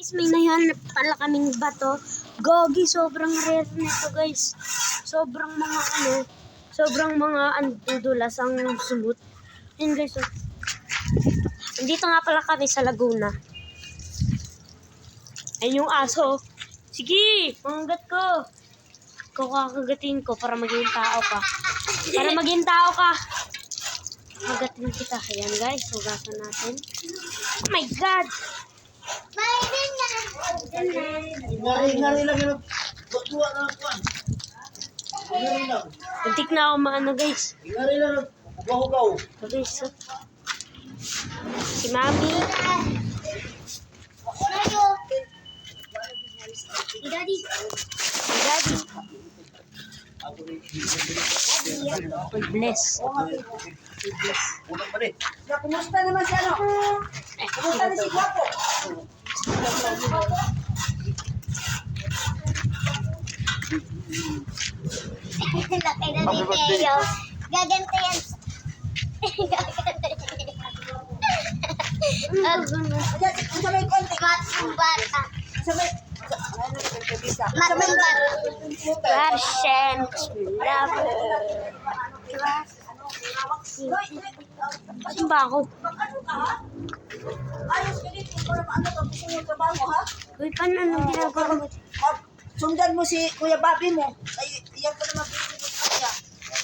Guys, may nahanap pala kaming bato. Gogi, sobrang rare nito guys. Sobrang mga andulas ang sumut. Yun guys, oh. Nandito nga pala kami sa Laguna. Ayun yung aso. Sige, manggat ko. Kakagatin ko para maging tao ka. Magatin kita. Ayan guys, hugasan natin. Oh my God! Ngari lang yun. Batuwa na ako. Ngari lang. Muntik na ako maano guys. Ngari lang. Hugaw-hugaw. So guys, oh. Si Mami. Daddy. God bless. Unang mali. Kumusta naman si ano? Kumusta na si Guapo? Laki na ni Teo. Gaganta yan. Sabay konti. Matong bata. Sabay. Matong bata. Russian lover. Saan ba ako? Ayos ka dito. Para paano ka gusto mo trabaho, ha? Uy, paano anong ginagawa mo? Sundan mo si Kuya Bobby mo. Ay, iyan pa naman pinipit ka niya.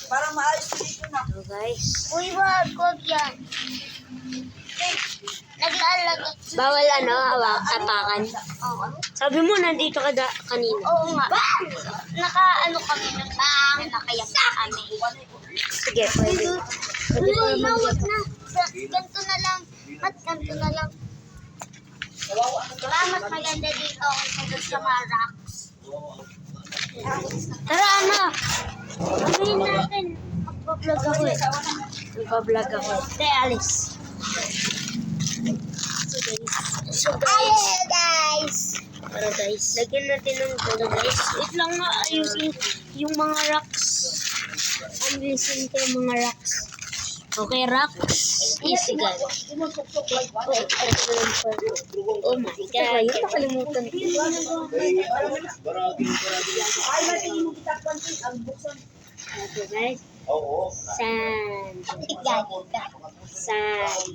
Para maayos ka dito na. So guys, Uy, wag yan. Nag-aalaga. bawal apakan. Oo. Sabi mo nandito ka kanina. Oo nga. Naka-ano kami ng bang. Nakayak kami. Sige, pwede. Pwede ko Uy, naman nawag dito. na. Ganto na lang. Ganto na lang. Diba, mas maganda dito kaysa doon sa mga rocks. Tara, ano? Sabihin natin. Magpa-vlog ako eh. Magpa-vlog ako. Hindi, alis. So guys. Ayun, guys. Para guys, lagyan natin ng gulo guys. Wait lang nga, ayusin yung mga rocks. Ambilisin ko yung mga rocks. Okay, rocks. Easy guys. Oh my God. Nakalimutan ko. Ay, matingin mo kita konti. Ang buksan. Okay guys. Oo. Sand. Sand.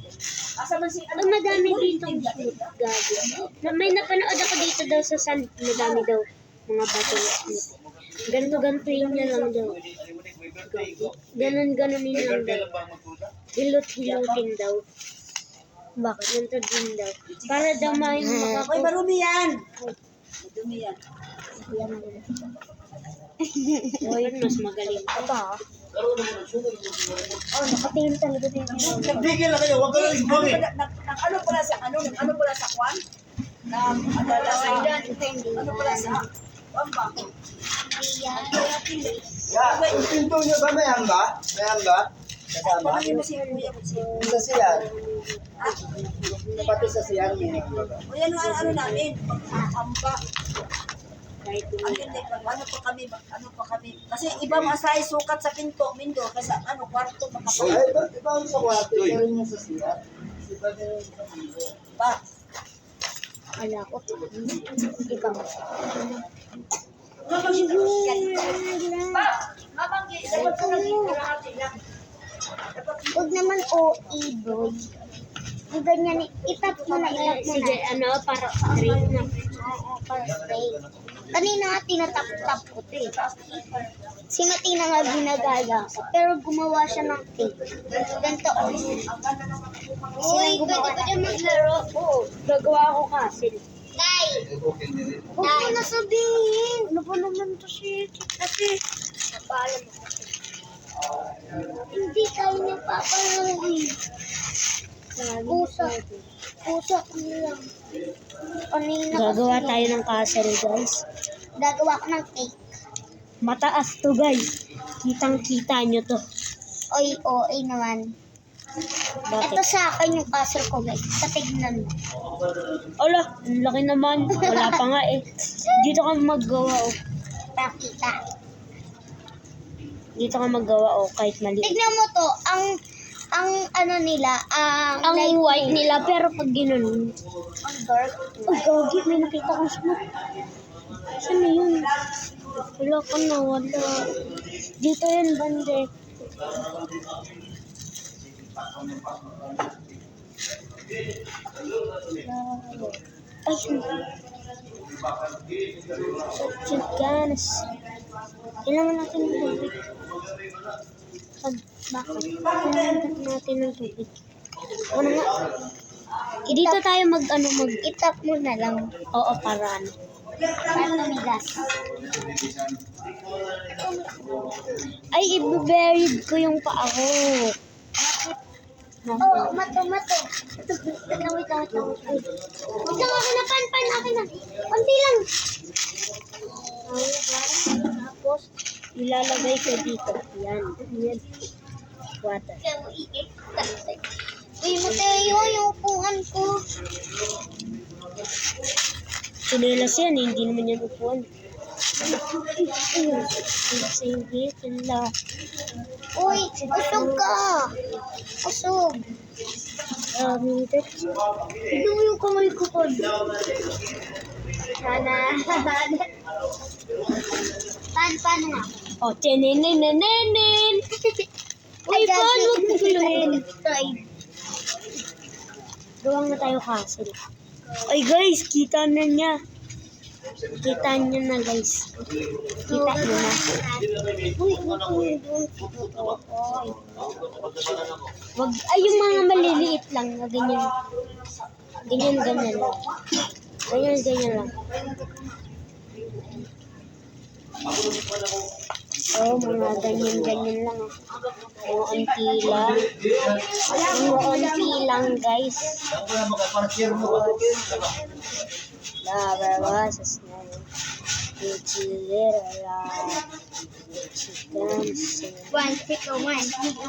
Asa man si Ang madami dito smooth gabi. May napanood ako dito daw sa sand. Madami daw mga bato na smooth. Ganto-gantuin niya lang daw. Ganon-ganonin lang daw. Hilot-hilutin daw. Bakit? Ganto din daw. Para daw may Hoy, makakot. marumi yan. Marumi yan. O yun, mas magaling ka ba? Oh, nakatingin talaga dito. Nagpigil na kayo. Huwag ka lang ibangin. Ano pala sa ano? Ano pala sa kwan? Adala sa ano pala sa kwan ba? Ya, yung pinto nyo ba? Mayan ba? Kasama? Pamangin mo si Kuya mo si. Sa siyan. Pati sa siyan. O yan ang ano namin. Pagkakamba. Kahit Ang hindi, ano pa kami. Kasi iba mga size sukat sa pinto, mindo. Kasi ano, kwarto Ay, makapal. iba ang sa kwarto. Iba rin yung sa siyan. Iba din yung sa pinto. Pa. ala ko. Ibang. Pa, mabanggi. Dapat ko naging kalahati lang. Huwag naman boy. Yung ganyan, itap mo na. Sige, ano, para straight na. Oo, para straight. Kanina nga tinatap-tap ko ito eh. Si Matina nga ginagaya ko. Pero gumawa siya ng cake. Ganito o. Uy, pwede ba dyan maglaro? Oo, gagawa ko castle. Day! Huwag mo na sabihin. Ano ba naman to si kasi napaalam mo kasi. Hindi tayo nagpapalawin. Pusa. Pusa ko lang. Kanina Gagawa kasi- tayo ng castle, guys. Gagawa ko ng cake. Mataas to, guys. Kitang-kita nyo to. Oy, OA naman. Ito Bakit? sa akin yung castle ko, guys. Patignan mo. Ala, ang laki naman. Wala pa nga eh. Dito ka maggawa, oh. Pakita. Dito ka maggawa, oh, kahit maliit. Tignan mo to. ang ano nila, Ang light white pink. nila, pero pag ginanon. Ang dark. Ay, gogi, may nakita kong smoke. Saan na yun? Wala ka na, wala. Dito yun, bande. Ay, chiganas. Kailangan natin ng tubig. Bakit? Kailangan natin ng tubig. Ano nga? Dito tayo Itap mo na lang. Oo, para ano. Para tumigas. Ay, i-buried ko yung paa ko. Oh, mato. Wait lang. Wait lang, akin na, pan, akin na. Kunti lang. Tapos, ilalagay ko dito. Yan. Water. Uy, Mateo, yung upuan ko. Sinelas yan, hindi naman yan upuan. Sige, sila. Uy, usog ka. Usog. Tignan mo yung kamay ko po. Sana. Paano nga? Oh, tinenenenenen. Uy, paano huwag mo guluhin? Gawang na tayo castle. Ay guys, kita na niya. Kita niya na guys. Kita niyo na. Uy. Wag, ay yung mga maliliit lang na ganyan. Ganyan lang. Ganyan lang. Oh, mga ganyan lang. Mga onti lang guys. Lababasas na yun.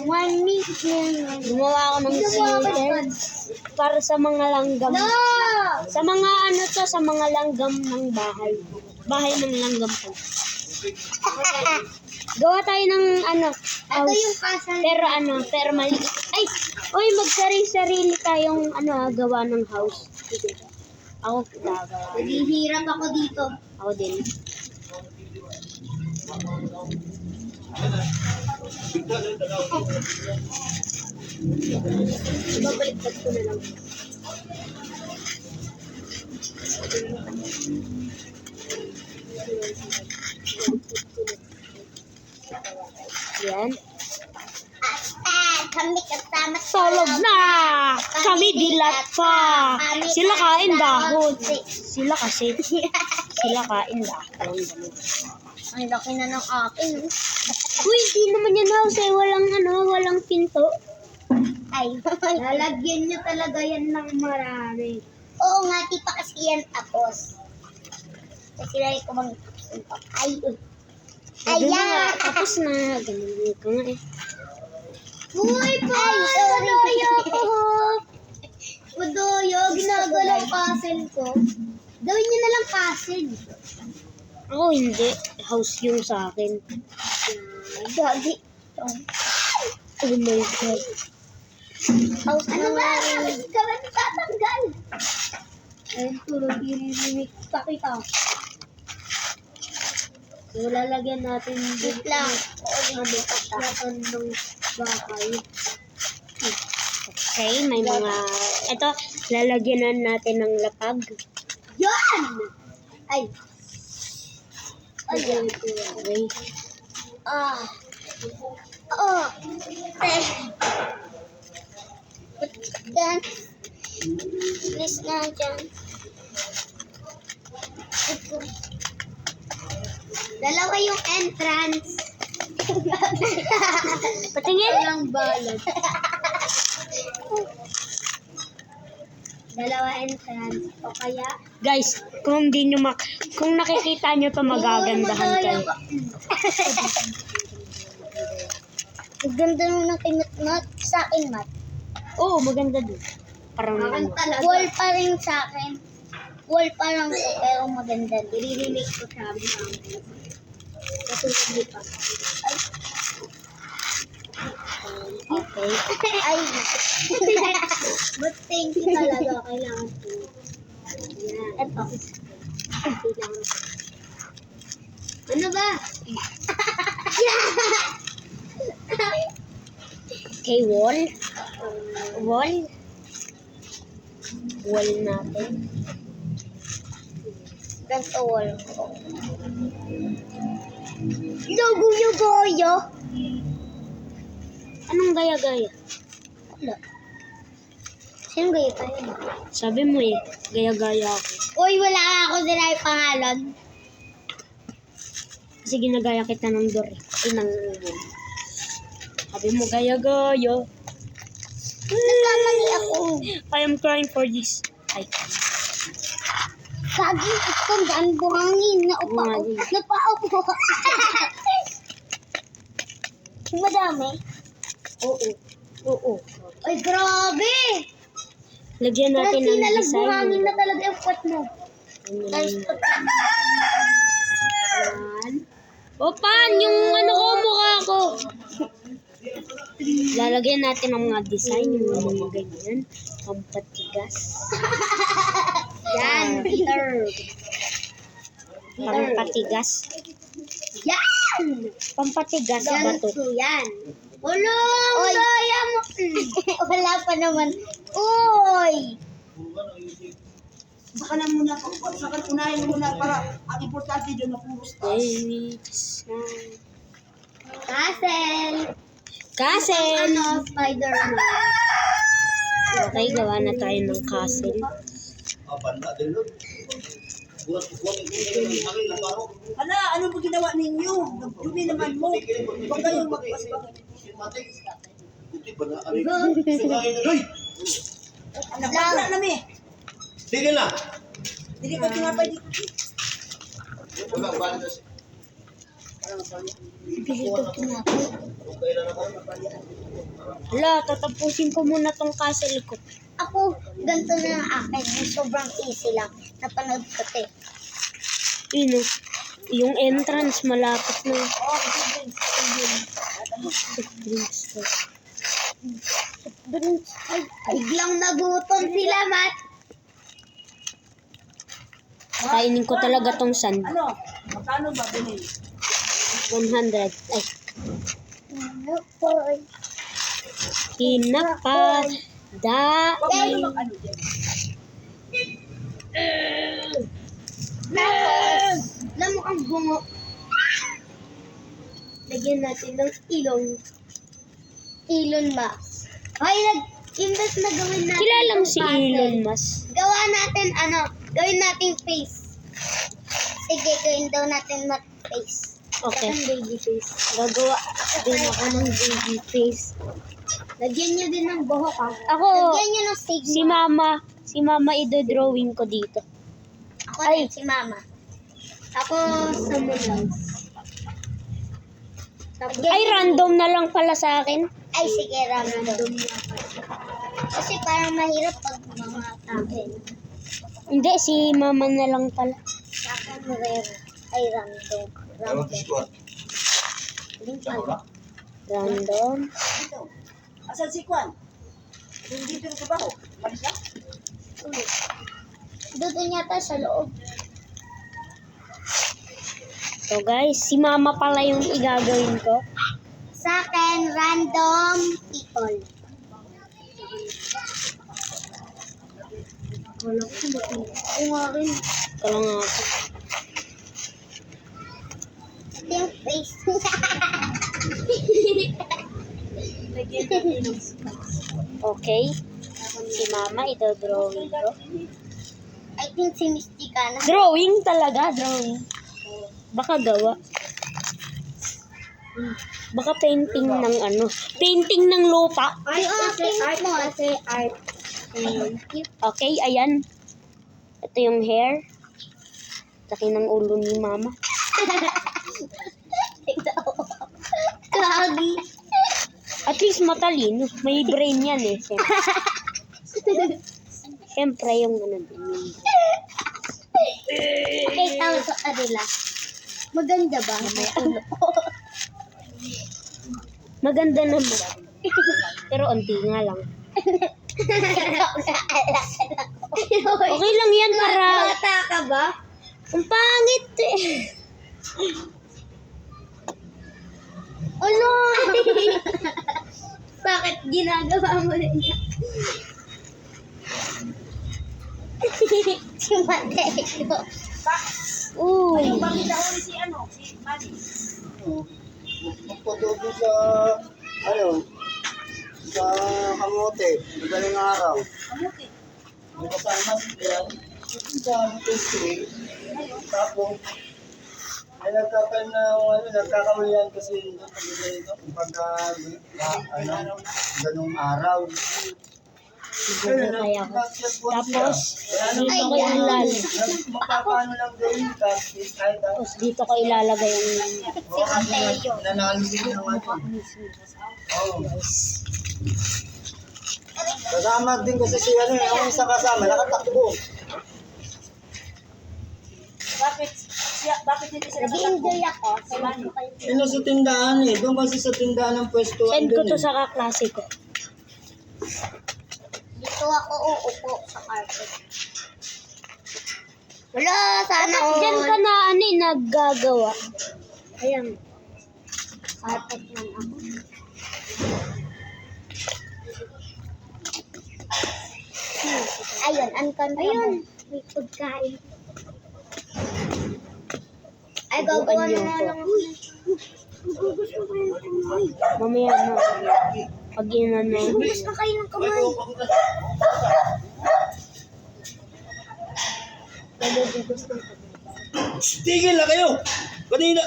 One minute lang. Gumawa ako ng sweater para sa mga langgam. No! Sa mga sa mga langgam ng bahay. Bahay ng langgam po. Gawa tayo ng Ito house. yung kasal. Pero maliit. Ay, oy, magsari-sarili tayong gawa ng house. Sige. Ako gagawa. Naghihirap ako dito. Ako din. Babaliktad ko na lang. Yan. Kami kasama Solog na! Kami dilat pa! Sila kain dahon. Sila kasi. Sila kain dahon. Ang laki na ng akin. Uy, di naman yan house eh. Walang pinto. Ay, Lalagyan nyo talaga yan ng marami. oo nga, di pa kasi yan tapos. Kasi lagi ko bang ay, ayan. Tapos na. Ganun ko nga eh. Uy, pa! Madoyo ko! Madoyo, ginagalaw puzzle ko. Gawin niyo na lang puzzle. Ako hindi. House yung sa akin. Gagi. Oh my God. House ano ba? Bakit ka ba tatanggal? Ayun, tulog yung pakita. So, lalagyan natin Wait lang. natin ng bahay. Okay, may mga... Ito, lalagyan natin ng lapag. Yan! Ay. Lagyan ko away. Ah. Oo. Yan. Please na dyan. Dalawa yung entrance. Patingin! Walang balot. Dalawa entrance. O kaya... Guys, kung kung nakikita nyo to magagandahan kayo. Ang ganda nung ng kay Mat. Sa akin, Mat. Oo, maganda din. Parang Wall pa rin sa akin. Wall pa lang ko, pero maganda. I-remake ko siya. Kasi hindi pa. Okay. Ay. But thank you talaga. Kailangan ko. Yan. Ito. Kailangan ko. Ano ba? Okay, wall. Wall. Wall natin. Ganito wall ko. Naguyo-goyo. Anong gaya-gaya? Wala. Sino gaya tayo? Sabi mo eh, gaya-gaya ako. Uy, wala ako sila yung pangalan. Kasi ginagaya kita ng door. Ng wall. Sabi mo gaya-gaya. Nagkamali ako. I am crying for this. Ay. Kagi, itong daan buhangin. Buhangin. Napaupo. Madami. Oo. Oo. Ay, grabe. Lagyan natin ng Natin design. buhangin na talaga yung pot mo. Guys, Opan, yung ano ko, mukha ko. Lalagyan natin ng mga design, yung mga ganyan. Pampatigas. yan, Peter. Pampatigas. Yan! Pampatigas ba to? Ganito yan. Wala, kaya mo. Wala pa naman. Uy! Saka na muna, saka unahin mo muna para ang importante doon na puro stars. Castle. Castle! Ano, Spider-Man. Okay, gawa na tayo ng castle. Hala, ano ba ginawa ninyo? Nagdumi naman mo. Huwag kayong magpasbagay. Nagpagla namin. Sige na. Hindi ka tinapay dito. Hala, tatapusin ko muna tong castle ko. Ako, ganito na ang akin. Sobrang easy lang. Napanood ko ito eh. Yun, yung entrance malapit na. Ay, biglang nagutom sila, Mat. Kainin ko talaga tong sand. Ano? Magkano ba binili? 100. Ay, Ano po? hinapa. Huwag kayong mag-ano dyan. Tapos, alam mo ang bungo. Lagyan natin ng ilong. Elon Musk. Hoy, imbes na gawin natin. Kilala mo itong si puzzle, Elon Musk? Gawa natin, gawin natin face. Sige, gawin daw natin mat face. Okay. Saan baby face? Gagawa din ako ng baby face. Lagyan nyo din ng buhok, ha? Ako, Lagyan nyo ng sigma. si mama idodrawing ko dito. Ako rin, si Mama. Ako, someone else. Ay, random na lang pala sa akin. Ay, sige, random. Kasi parang mahirap pag mga akin. Hindi, si mama na lang pala. Sa akin, rare. Ay, random. Random. Dito. Asan si Kwan? Dito na sa baho. Palis na? Doon yata sa loob. So guys, si mama pala yung igagawin ko. Sa akin, random people. Wala ko ba ito? Oo nga rin. Kala nga ako. Ito yung face. Okay. Si mama idodrawing ko. I think si Mystica na. Drawing talaga, drawing. Baka gawa. Baka painting ng ano. Painting ng lupa. Ay, art mo. Kasi art. Okay, ayan. Ito yung hair. Laki ng ulo ni mama. Kagi. At least matalino. May brain yan eh. Siyempre yung ano din. Yung... Okay, tawag sa kanila. Maganda ba? May ulo. Maganda naman. Pero unti nga lang. Ikaw naalala ko. Okay lang yan para... Bata ka ba? Ang pangit eh. Ano? Bakit ginagawa mo rin yan? Si Mateo. Uy. Bakit nahuli si Manny? Magpadobo sa, sa kamote. Madaling araw. Amuti. May kasama yan. Sa history. Tapos, ay nagkakaulian kasi pagka, ganung araw. Kaya ko. Tapos, dito ko ilalagay. Mapapano lang din, kahit Tapos dito ko ilalagay yung... nanalisin ng ano. Oo. Kasama din kasi si yung isa kasama, nakatakbo. Bakit hindi sila Nag-enjoy ako. Si Manny. Yun sa tindahan doon kasi sa tindahan ng pwesto. Send ko to sa kaklase ko. Dito ako uupo sa carpet. Wala, sana Tapos dyan ka na naggagawa. Ayan. Carpet man ako. Ayun, ayun, may pagkain. Ay, gagawa na nga lang ako. Mamaya na. Pag inan na. Hugas na kayo ng kamay. Tigil na kayo! Kanina!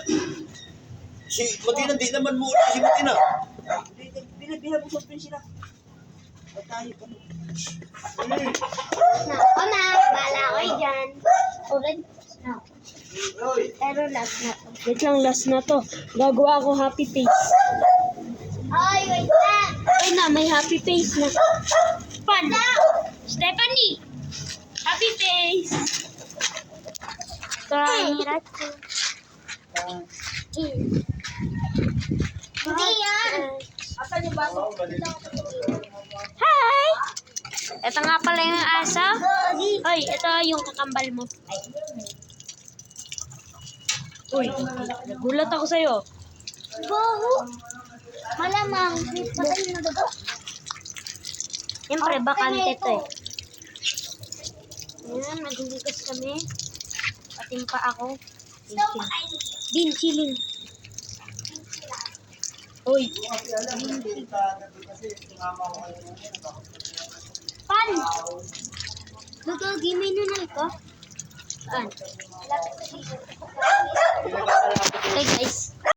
Si Matina, di naman muna si Matina. Binabusog rin sila. At tayo pa. Ako na, bala ko dyan. Already, na. Pero last na to. Wait lang, last na to. Gagawa ako happy face. Ay, wait lang. Ay na, may happy face na. Pan! Stephanie! Happy face! Kairacho. Hindi yan. Asan yung baso? Hi! Ito nga pala yung asa. Hoy, ito yung kakambal mo. Uy, nagulat ako sa'yo. Baho. Malamang, may patay na dugo. Siyempre, bakante to eh. Ayan, naghuhugas kami. Patimpa ako. Din, chilling. Uy, pan! Gagagi, may nunal ka? Saan? Okay guys,